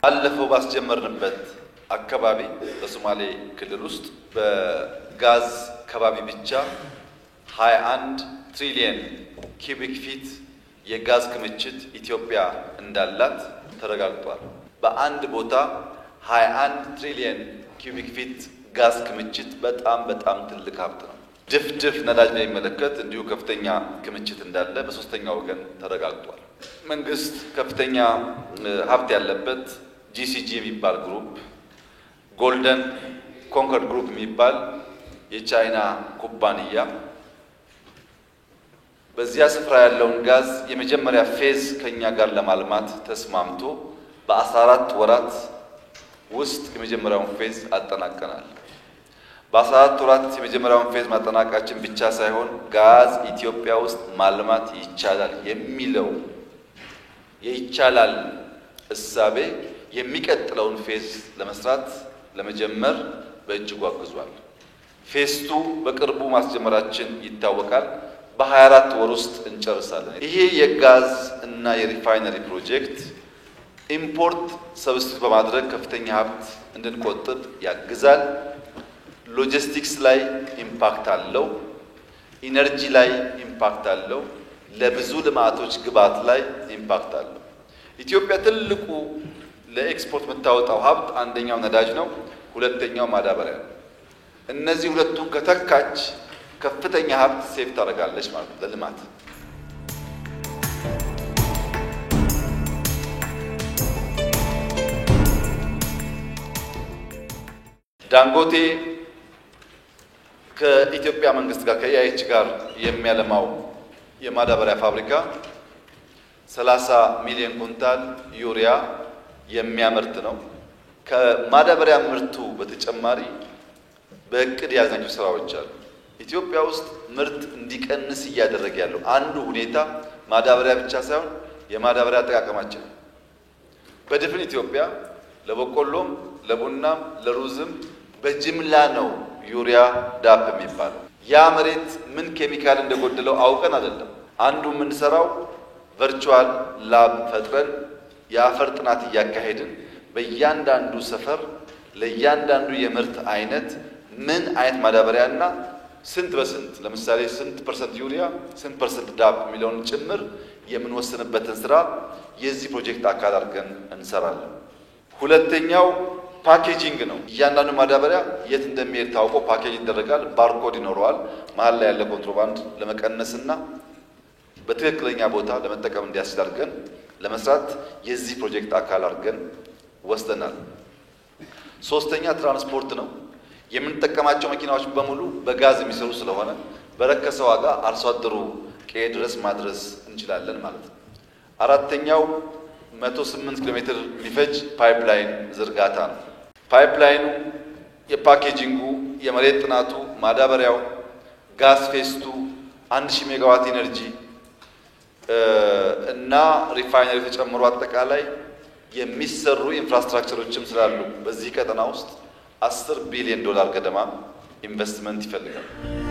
አለፈው ባስጀመርንበት አካባቢ በሶማሌ ክልል ውስጥ በጋዝ ከባቢ ብቻ 21 ትሪሊየን ኪዩቢክ ፊት የጋዝ ክምችት ኢትዮጵያ እንዳላት ተረጋግጧል። በአንድ ቦታ 21 ትሪሊየን ኪዩቢክ ፊት ጋዝ ክምችት በጣም ትልቅ ሀብት ነው። ድፍድፍ ነዳጅ በሚመለከት እንዲሁ ከፍተኛ ክምችት እንዳለ በሶስተኛ ወገን ተረጋግጧል። መንግስት ከፍተኛ ሀብት ያለበት ጂሲጂ የሚባል ግሩፕ፣ ጎልደን ኮንኮርድ ግሩፕ የሚባል የቻይና ኩባንያ በዚያ ስፍራ ያለውን ጋዝ የመጀመሪያ ፌዝ ከኛ ጋር ለማልማት ተስማምቶ በ14 ወራት ውስጥ የመጀመሪያውን ፌዝ አጠናቀናል። በ14 ወራት የመጀመሪያውን ፌዝ ማጠናቀቃችን ብቻ ሳይሆን ጋዝ ኢትዮጵያ ውስጥ ማልማት ይቻላል የሚለው የይቻላል እሳቤ የሚቀጥለውን ፌዝ ለመስራት ለመጀመር በእጅጉ አግዟል። ፌዝ 2 በቅርቡ ማስጀመራችን ይታወቃል። በ24 ወር ውስጥ እንጨርሳለን። ይሄ የጋዝ እና የሪፋይነሪ ፕሮጀክት ኢምፖርት ሰብስቲት በማድረግ ከፍተኛ ሀብት እንድንቆጥብ ያግዛል። ሎጂስቲክስ ላይ ኢምፓክት አለው። ኢነርጂ ላይ ኢምፓክት አለው። ለብዙ ልማቶች ግብዓት ላይ ኢምፓክት አለው። ኢትዮጵያ ትልቁ ለኤክስፖርት የምታወጣው ሀብት አንደኛው ነዳጅ ነው፣ ሁለተኛው ማዳበሪያ ነው። እነዚህ ሁለቱን ከተካች ከፍተኛ ሀብት ሴፍ ታደርጋለች ማለት ነው ለልማት። ዳንጎቴ ከኢትዮጵያ መንግስት ጋር ከኢአይኤች ጋር የሚያለማው የማዳበሪያ ፋብሪካ 30 ሚሊዮን ኩንታል ዩሪያ የሚያመርት ነው። ከማዳበሪያ ምርቱ በተጨማሪ በእቅድ ያዝናቸው ስራዎች አሉ። ኢትዮጵያ ውስጥ ምርት እንዲቀንስ እያደረገ ያለው አንዱ ሁኔታ ማዳበሪያ ብቻ ሳይሆን የማዳበሪያ አጠቃቀማችን ነው። በድፍን ኢትዮጵያ ለበቆሎም፣ ለቡናም፣ ለሩዝም በጅምላ ነው ዩሪያ ዳፕ የሚባለው። ያ መሬት ምን ኬሚካል እንደጎደለው አውቀን አይደለም። አንዱ የምንሰራው ቨርቹዋል ላብ ፈጥረን የአፈር ጥናት እያካሄድን በእያንዳንዱ ሰፈር ለእያንዳንዱ የምርት አይነት ምን አይነት ማዳበሪያና ስንት በስንት ለምሳሌ ስንት ፐርሰንት ዩሪያ ስንት ፐርሰንት ዳፕ የሚለውን ጭምር የምንወስንበትን ስራ የዚህ ፕሮጀክት አካል አድርገን እንሰራለን። ሁለተኛው ፓኬጂንግ ነው። እያንዳንዱ ማዳበሪያ የት እንደሚሄድ ታውቆ ፓኬጅ ይደረጋል። ባርኮድ ይኖረዋል። መሀል ላይ ያለ ኮንትሮባንድ ለመቀነስና በትክክለኛ ቦታ ለመጠቀም እንዲያስችል አድርገን ለመስራት የዚህ ፕሮጀክት አካል አድርገን ወስደናል። ሶስተኛ ትራንስፖርት ነው። የምንጠቀማቸው መኪናዎች በሙሉ በጋዝ የሚሰሩ ስለሆነ በረከሰ ዋጋ አርሶ አደሩ ቀዬ ድረስ ማድረስ እንችላለን ማለት ነው። አራተኛው 108 ኪሎ ሜትር የሚፈጅ ፓይፕላይን ዝርጋታ ነው። ፓይፕላይኑ የፓኬጂንጉ፣ የመሬት ጥናቱ፣ ማዳበሪያው፣ ጋዝ ፌስቱ 1000 ሜጋዋት ኢነርጂ እና ሪፋይነሪ ተጨምሮ አጠቃላይ የሚሰሩ ኢንፍራስትራክቸሮችም ስላሉ በዚህ ቀጠና ውስጥ $10 ቢሊዮን ገደማ ኢንቨስትመንት ይፈልጋል።